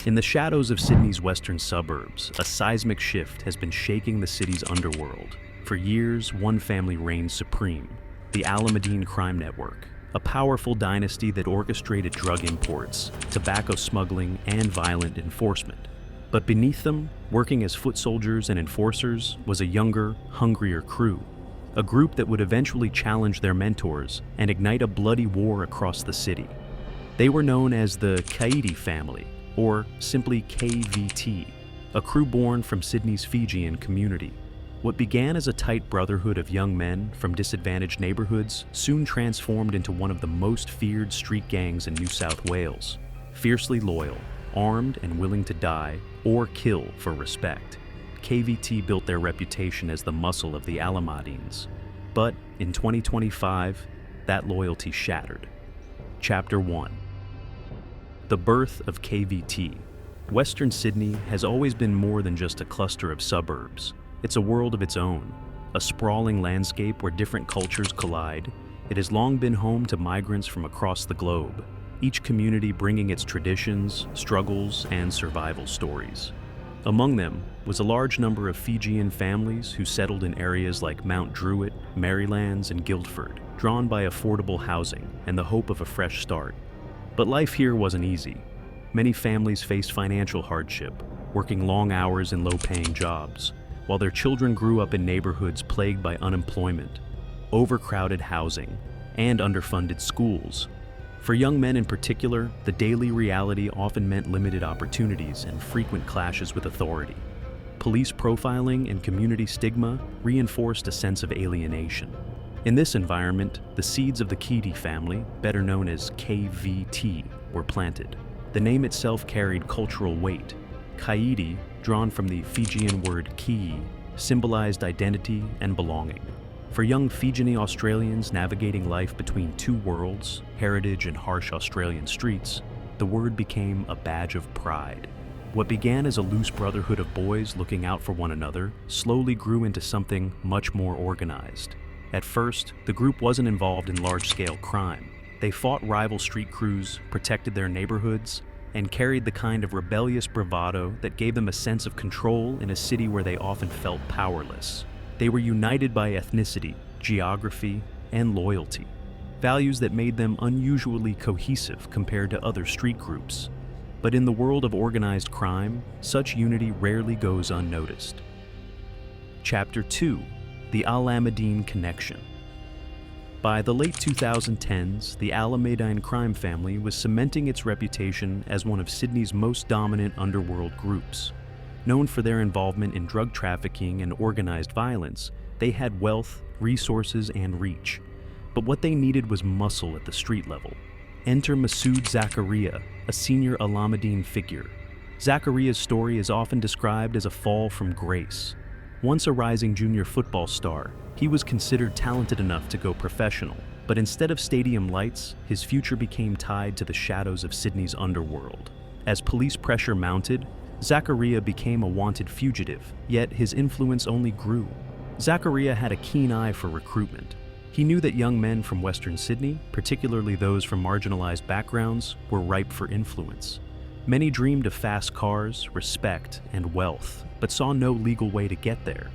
In the shadows of Sydney's western suburbs, a seismic shift has been shaking the city's underworld. For years, one family reigned supreme, the Alamadine crime network, a powerful dynasty that orchestrated drug imports, tobacco smuggling, and violent enforcement. But beneath them, working as foot soldiers and enforcers, was a younger, hungrier crew, a group that would eventually challenge their mentors and ignite a bloody war across the city. They were known as the KVT family, or simply KVT, a crew born from Sydney's Fijian community. What began as a tight brotherhood of young men from disadvantaged neighborhoods soon transformed into one of the most feared street gangs in New South Wales. Fiercely loyal, armed and willing to die or kill for respect, KVT built their reputation as the muscle of the Alamadines. But in 2025, that loyalty shattered. Chapter 1. The birth of KVT. Western Sydney has always been more than just a cluster of suburbs. It's a world of its own, a sprawling landscape where different cultures collide. It has long been home to migrants from across the globe, each community bringing its traditions, struggles, and survival stories. Among them was a large number of Fijian families who settled in areas like Mount Druitt, Merrylands, and Guildford, drawn by affordable housing and the hope of a fresh start. But life here wasn't easy. Many families faced financial hardship, working long hours in low-paying jobs, while their children grew up in neighborhoods plagued by unemployment, overcrowded housing, and underfunded schools. For young men in particular, the daily reality often meant limited opportunities and frequent clashes with authority. Police profiling and community stigma reinforced a sense of alienation. In this environment, the seeds of the KVT family, better known as KVT, were planted. The name itself carried cultural weight. KVT, drawn from the Fijian word ki, symbolized identity and belonging. For young Fijian Australians navigating life between two worlds, heritage and harsh Australian streets, the word became a badge of pride. What began as a loose brotherhood of boys looking out for one another slowly grew into something much more organized. At first, the group wasn't involved in large-scale crime. They fought rival street crews, protected their neighborhoods, and carried the kind of rebellious bravado that gave them a sense of control in a city where they often felt powerless. They were united by ethnicity, geography, and loyalty, values that made them unusually cohesive compared to other street groups. But in the world of organized crime, such unity rarely goes unnoticed. Chapter 2. The Alamadine Connection. By the late 2010s, the Alamadine crime family was cementing its reputation as one of Sydney's most dominant underworld groups. Known for their involvement in drug trafficking and organized violence, they had wealth, resources, and reach. But what they needed was muscle at the street level. Enter Masood Zakaria, a senior Alamadine figure. Zakaria's story is often described as a fall from grace. Once a rising junior football star, he was considered talented enough to go professional, but instead of stadium lights, his future became tied to the shadows of Sydney's underworld. As police pressure mounted, Zakaria became a wanted fugitive, yet his influence only grew. Zakaria had a keen eye for recruitment. He knew that young men from Western Sydney, particularly those from marginalized backgrounds, were ripe for influence. Many dreamed of fast cars, respect, and wealth, but saw no legal way to get there.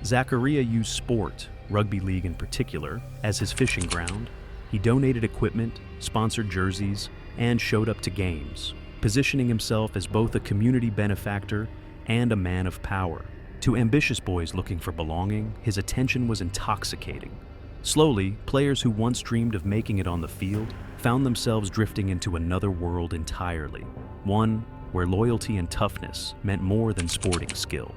Zakaria used sport, rugby league in particular, as his fishing ground. He donated equipment, sponsored jerseys, and showed up to games, positioning himself as both a community benefactor and a man of power. To ambitious boys looking for belonging, his attention was intoxicating. Slowly, players who once dreamed of making it on the field found themselves drifting into another world entirely, one where loyalty and toughness meant more than sporting skill.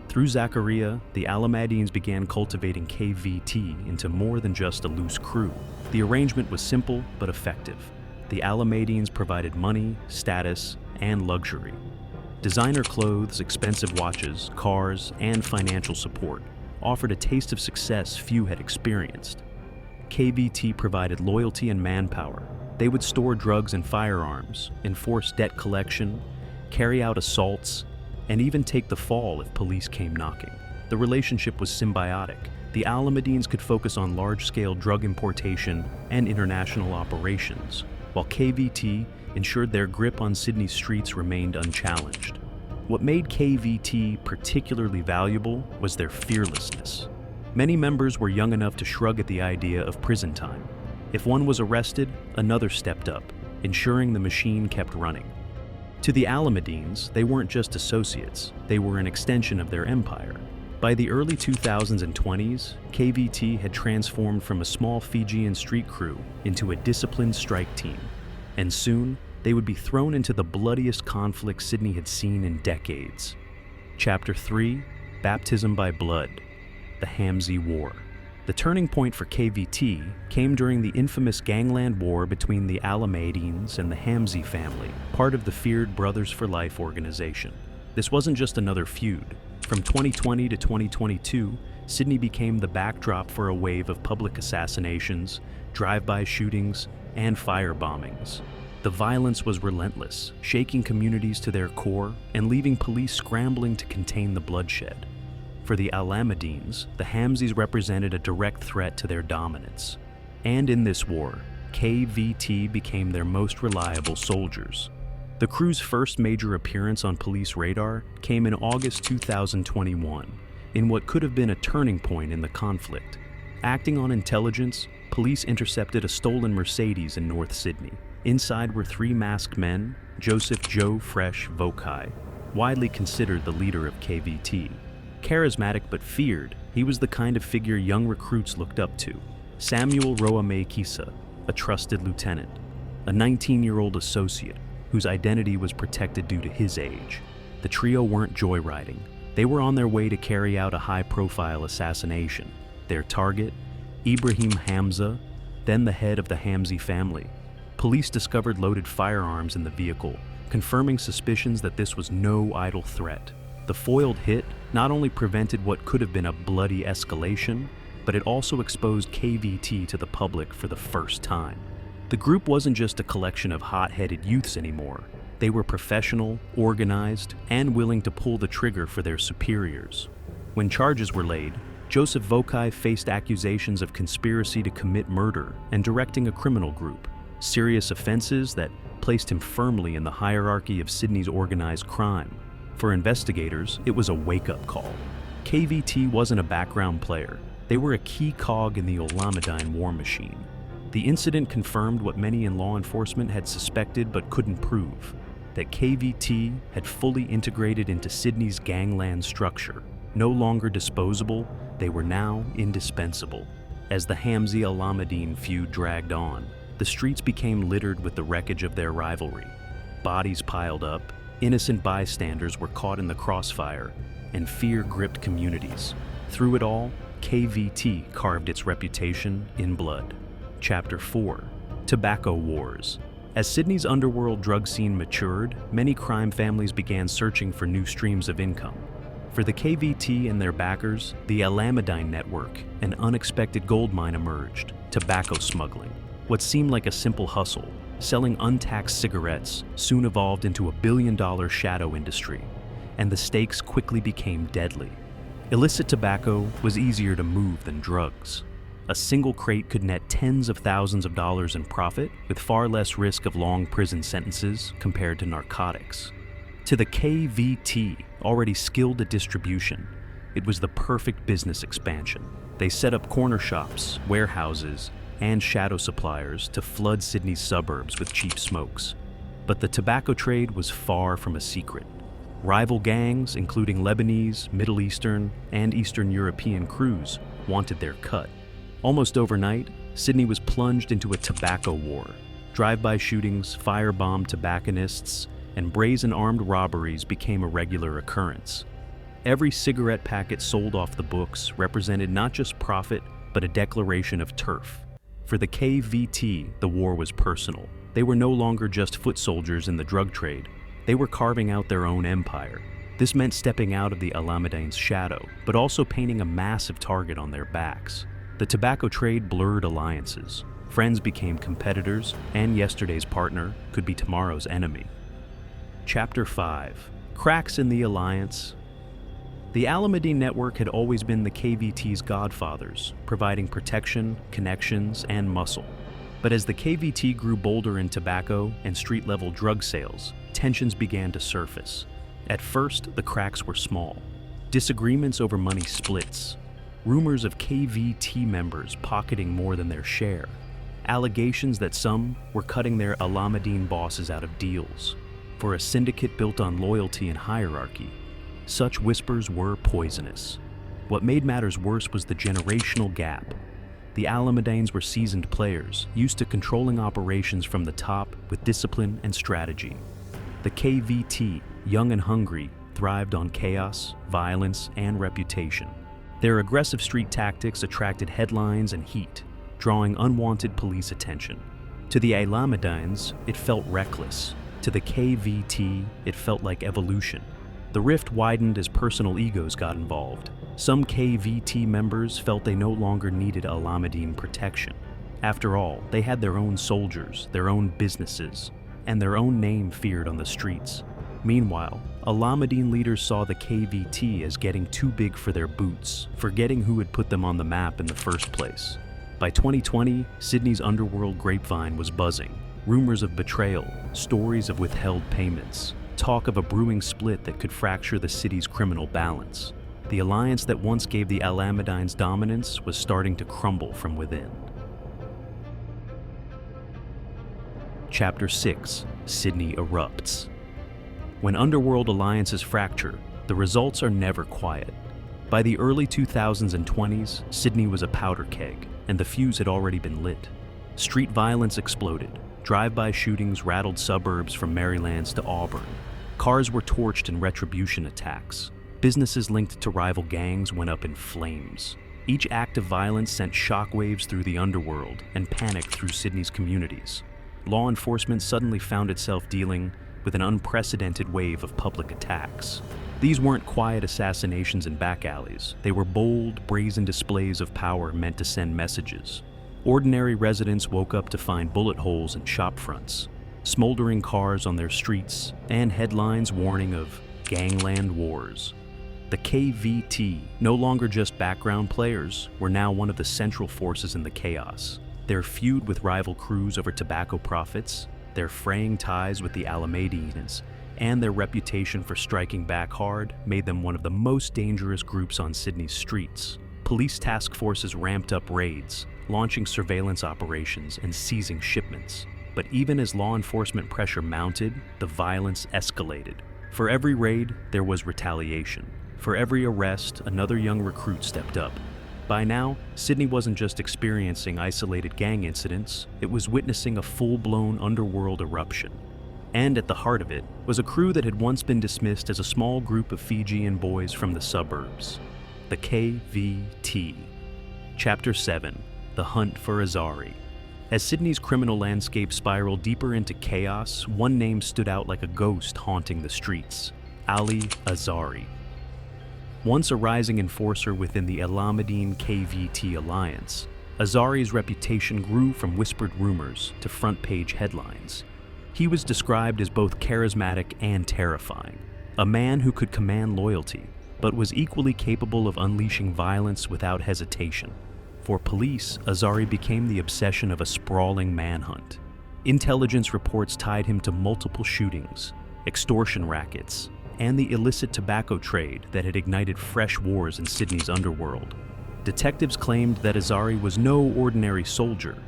Through Zakaria, the Alamadines began cultivating KVT into more than just a loose crew. The arrangement was simple but effective. The Alamadines provided money, status, and luxury. Designer clothes, expensive watches, cars, and financial support offered a taste of success few had experienced. KVT provided loyalty and manpower. They would store drugs and firearms, enforce debt collection, carry out assaults, and even take the fall if police came knocking. The relationship was symbiotic. The Alamadines could focus on large-scale drug importation and international operations, while KVT ensured their grip on Sydney's streets remained unchallenged. What made KVT particularly valuable was their fearlessness. Many members were young enough to shrug at the idea of prison time. If one was arrested, another stepped up, ensuring the machine kept running. To the Alamadines, they weren't just associates, they were an extension of their empire. By the early 2000s and 20s, KVT had transformed from a small Fijian street crew into a disciplined strike team, and soon they would be thrown into the bloodiest conflict Sydney had seen in decades. Chapter 3, Baptism by Blood, the Hamzy War. The turning point for KVT came during the infamous Gangland War between the Alamadines and the Hamzy family, part of the feared Brothers for Life organization. This wasn't just another feud. From 2020 to 2022, Sydney became the backdrop for a wave of public assassinations, drive-by shootings, and fire bombings. The violence was relentless, shaking communities to their core and leaving police scrambling to contain the bloodshed. For the Alamadines, the Hamzys represented a direct threat to their dominance. And in this war, KVT became their most reliable soldiers. The crew's first major appearance on police radar came in August 2021, in what could have been a turning point in the conflict. Acting on intelligence, police intercepted a stolen Mercedes in North Sydney. Inside were three masked men, Joseph Joe Fresh Vokai, widely considered the leader of KVT. Charismatic but feared, he was the kind of figure young recruits looked up to. Samuel Roame Kisa, a trusted lieutenant, a 19-year-old associate whose identity was protected due to his age. The trio weren't joyriding. They were on their way to carry out a high-profile assassination. Their target, Ibrahim Hamza, then the head of the Hamzy family. Police discovered loaded firearms in the vehicle, confirming suspicions that this was no idle threat. The foiled hit not only prevented what could have been a bloody escalation, but it also exposed KVT to the public for the first time. The group wasn't just a collection of hot-headed youths anymore. They were professional, organized, and willing to pull the trigger for their superiors. When charges were laid, Joseph Vokai faced accusations of conspiracy to commit murder and directing a criminal group, serious offenses that placed him firmly in the hierarchy of Sydney's organized crime. For investigators, it was a wake-up call. KVT wasn't a background player. They were a key cog in the Alamadine war machine. The incident confirmed what many in law enforcement had suspected but couldn't prove, that KVT had fully integrated into Sydney's gangland structure. No longer disposable, they were now indispensable. As the Hamzy-Alamadine feud dragged on, the streets became littered with the wreckage of their rivalry. Bodies piled up, innocent bystanders were caught in the crossfire, and fear gripped communities. Through it all, KVT carved its reputation in blood. Chapter 4, Tobacco Wars. As Sydney's underworld drug scene matured, many crime families began searching for new streams of income. For the KVT and their backers, the Alamadine network, an unexpected goldmine emerged: tobacco smuggling. What seemed like a simple hustle, selling untaxed cigarettes, soon evolved into a billion-dollar shadow industry, and the stakes quickly became deadly. Illicit tobacco was easier to move than drugs. A single crate could net tens of thousands of dollars in profit, with far less risk of long prison sentences compared to narcotics. To the KVT, already skilled at distribution, it was the perfect business expansion. They set up corner shops, warehouses, and shadow suppliers to flood Sydney's suburbs with cheap smokes. But the tobacco trade was far from a secret. Rival gangs, including Lebanese, Middle Eastern, and Eastern European crews, wanted their cut. Almost overnight, Sydney was plunged into a tobacco war. Drive-by shootings, firebombed tobacconists, and brazen armed robberies became a regular occurrence. Every cigarette packet sold off the books represented not just profit, but a declaration of turf. For the KVT, the war was personal. They were no longer just foot soldiers in the drug trade. They were carving out their own empire. This meant stepping out of the Alamadine's shadow, but also painting a massive target on their backs. The tobacco trade blurred alliances. Friends became competitors, and yesterday's partner could be tomorrow's enemy. Chapter 5. Cracks in the Alliance. The Alamadine network had always been the KVT's godfathers, providing protection, connections, and muscle. But as the KVT grew bolder in tobacco and street-level drug sales, tensions began to surface. At first, the cracks were small. Disagreements over money splits. Rumors of KVT members pocketing more than their share. Allegations that some were cutting their Alamadine bosses out of deals. For a syndicate built on loyalty and hierarchy, such whispers were poisonous. What made matters worse was the generational gap. The Alamadines were seasoned players, used to controlling operations from the top with discipline and strategy. The KVT, young and hungry, thrived on chaos, violence, and reputation. Their aggressive street tactics attracted headlines and heat, drawing unwanted police attention. To the Alamadines, it felt reckless. To the KVT, it felt like evolution. The rift widened as personal egos got involved. Some KVT members felt they no longer needed Alamadine protection. After all, they had their own soldiers, their own businesses, and their own name feared on the streets. Meanwhile, Alamadine leaders saw the KVT as getting too big for their boots, forgetting who had put them on the map in the first place. By 2020, Sydney's underworld grapevine was buzzing. Rumors of betrayal, stories of withheld payments, talk of a brewing split that could fracture the city's criminal balance. The alliance that once gave the Alamadines dominance was starting to crumble from within. Chapter 6: Sydney Erupts. When underworld alliances fracture, the results are never quiet. By the early 2000s and 20s, Sydney was a powder keg, and the fuse had already been lit. Street violence exploded. Drive-by shootings rattled suburbs from Merrylands to Auburn. Cars were torched in retribution attacks. Businesses linked to rival gangs went up in flames. Each act of violence sent shockwaves through the underworld and panic through Sydney's communities. Law enforcement suddenly found itself dealing with an unprecedented wave of public attacks. These weren't quiet assassinations in back alleys. They were bold, brazen displays of power meant to send messages. Ordinary residents woke up to find bullet holes in shop fronts, smoldering cars on their streets, and headlines warning of gangland wars. The KVT, no longer just background players, were now one of the central forces in the chaos. Their feud with rival crews over tobacco profits, their fraying ties with the Alamadines, and their reputation for striking back hard made them one of the most dangerous groups on Sydney's streets. Police task forces ramped up raids, launching surveillance operations and seizing shipments. But even as law enforcement pressure mounted, the violence escalated. For every raid, there was retaliation. For every arrest, another young recruit stepped up. By now, Sydney wasn't just experiencing isolated gang incidents, it was witnessing a full-blown underworld eruption. And at the heart of it was a crew that had once been dismissed as a small group of Fijian boys from the suburbs. The KVT. Chapter 7: The Hunt for Aari. As Sydney's criminal landscape spiraled deeper into chaos, one name stood out like a ghost haunting the streets: Ali Aari. Once a rising enforcer within the Alamadine KVT alliance, Aari's reputation grew from whispered rumors to front-page headlines. He was described as both charismatic and terrifying, a man who could command loyalty, but was equally capable of unleashing violence without hesitation. For police, Aari became the obsession of a sprawling manhunt. Intelligence reports tied him to multiple shootings, extortion rackets, and the illicit tobacco trade that had ignited fresh wars in Sydney's underworld. Detectives claimed that Aari was no ordinary soldier.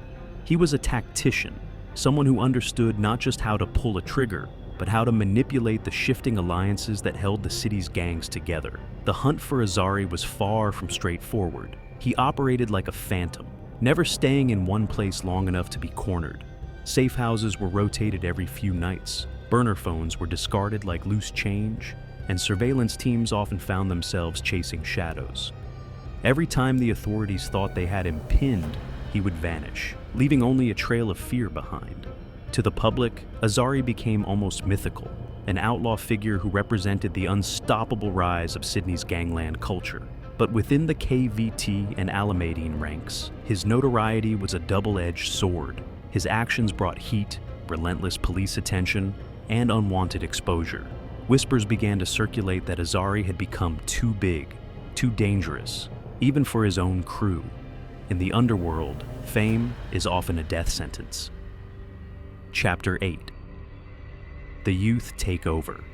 He was a tactician, someone who understood not just how to pull a trigger, but how to manipulate the shifting alliances that held the city's gangs together. The hunt for Aari was far from straightforward. He operated like a phantom, never staying in one place long enough to be cornered. Safe houses were rotated every few nights, burner phones were discarded like loose change, and surveillance teams often found themselves chasing shadows. Every time the authorities thought they had him pinned, he would vanish, leaving only a trail of fear behind. To the public, Aari became almost mythical, an outlaw figure who represented the unstoppable rise of Sydney's gangland culture. But within the KVT and Alamadine ranks, his notoriety was a double-edged sword. His actions brought heat, relentless police attention, and unwanted exposure. Whispers began to circulate that Aari had become too big, too dangerous, even for his own crew. In the underworld, Fame is often a death sentence. Chapter 8. The youth take over.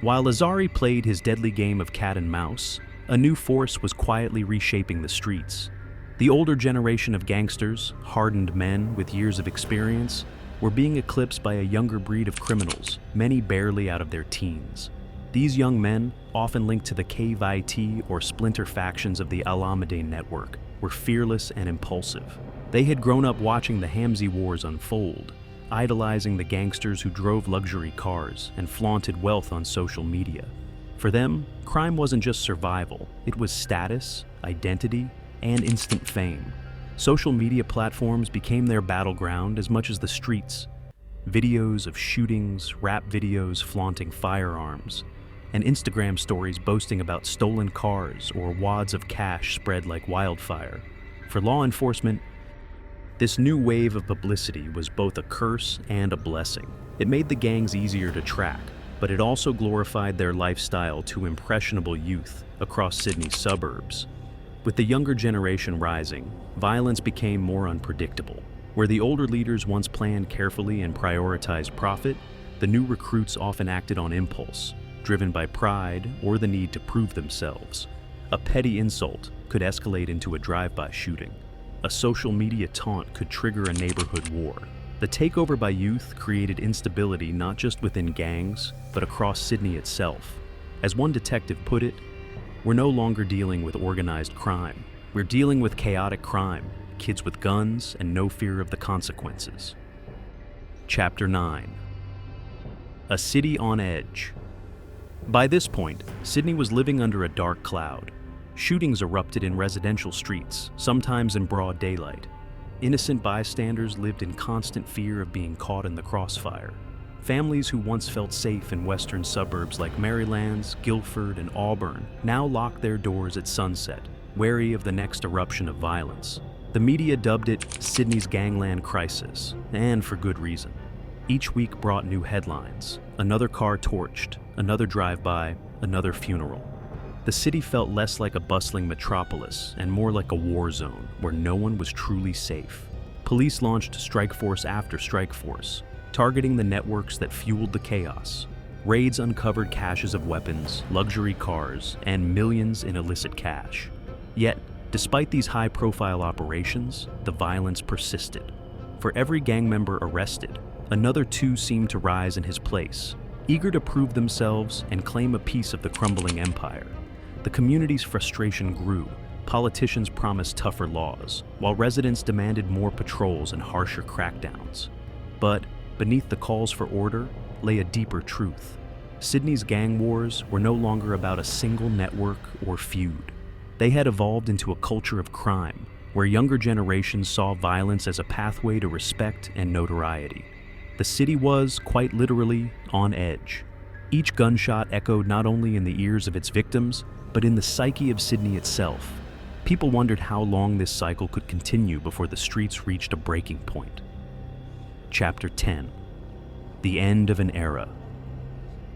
While Aari played his deadly game of cat and mouse, a new force was quietly reshaping the streets. The older generation of gangsters, hardened men with years of experience, were being eclipsed by a younger breed of criminals, many barely out of their teens. These young men, often linked to the KVT or splinter factions of the Alamadine network, were fearless and impulsive. They had grown up watching the Hamzy Wars unfold, idolizing the gangsters who drove luxury cars and flaunted wealth on social media. For them, crime wasn't just survival, it was status, identity, and instant fame. Social media platforms became their battleground as much as the streets. Videos of shootings, rap videos flaunting firearms, and Instagram stories boasting about stolen cars or wads of cash spread like wildfire. For law enforcement, this new wave of publicity was both a curse and a blessing. It made the gangs easier to track, but it also glorified their lifestyle to impressionable youth across Sydney's suburbs. With the younger generation rising, violence became more unpredictable. Where the older leaders once planned carefully and prioritized profit, the new recruits often acted on impulse, driven by pride or the need to prove themselves. A petty insult could escalate into a drive-by shooting. A social media taunt could trigger a neighborhood war. The takeover by youth created instability not just within gangs, but across Sydney itself. As one detective put it, "We're no longer dealing with organized crime. We're dealing with chaotic crime, kids with guns and no fear of the consequences." Chapter 9. A city on edge. By this point, Sydney was living under a dark cloud. Shootings erupted in residential streets, sometimes in broad daylight. Innocent bystanders lived in constant fear of being caught in the crossfire. Families who once felt safe in western suburbs like Merrylands, Guildford, and Auburn now locked their doors at sunset, wary of the next eruption of violence. The media dubbed it Sydney's Gangland crisis, and for good reason. Each week brought new headlines: another car torched, another drive-by, another funeral. The city felt less like a bustling metropolis and more like a war zone where no one was truly safe. Police launched strike force after strike force, targeting the networks that fueled the chaos. Raids uncovered caches of weapons, luxury cars, and millions in illicit cash. Yet, despite these high-profile operations, the violence persisted. For every gang member arrested, another two seemed to rise in his place, eager to prove themselves and claim a piece of the crumbling empire. The community's frustration grew. Politicians promised tougher laws, while residents demanded more patrols and harsher crackdowns. But beneath the calls for order lay a deeper truth. Sydney's gang wars were no longer about a single network or feud. They had evolved into a culture of crime, where younger generations saw violence as a pathway to respect and notoriety. The city was, quite literally, on edge. Each gunshot echoed not only in the ears of its victims, but in the psyche of Sydney itself. People wondered how long this cycle could continue before the streets reached a breaking point. Chapter 10. The End of an Era.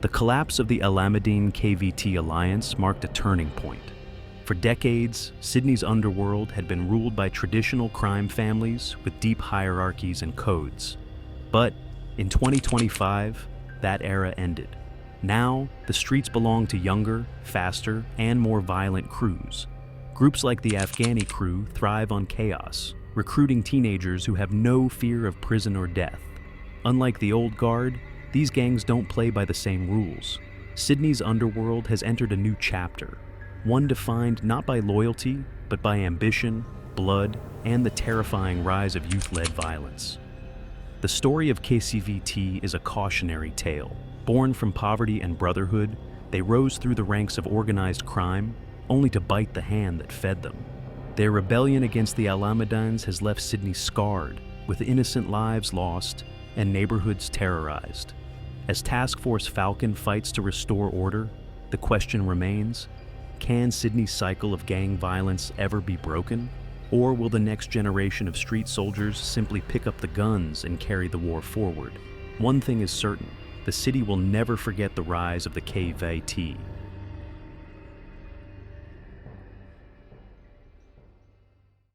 The collapse of the Alamadine KVT alliance marked a turning point. For decades, Sydney's underworld had been ruled by traditional crime families with deep hierarchies and codes. But in 2025, that era ended. Now, the streets belong to younger, faster, and more violent crews. Groups like the Afghani crew thrive on chaos, recruiting teenagers who have no fear of prison or death. Unlike the old guard, these gangs don't play by the same rules. Sydney's underworld has entered a new chapter, one defined not by loyalty, but by ambition, blood, and the terrifying rise of youth-led violence. The story of KVT is a cautionary tale. Born from poverty and brotherhood, they rose through the ranks of organized crime, only to bite the hand that fed them. Their rebellion against the Alamadines has left Sydney scarred, with innocent lives lost and neighborhoods terrorized. As Task Force Falcon fights to restore order, the question remains, can Sydney's cycle of gang violence ever be broken? Or will the next generation of street soldiers simply pick up the guns and carry the war forward? One thing is certain, the city will never forget the rise of the KVT.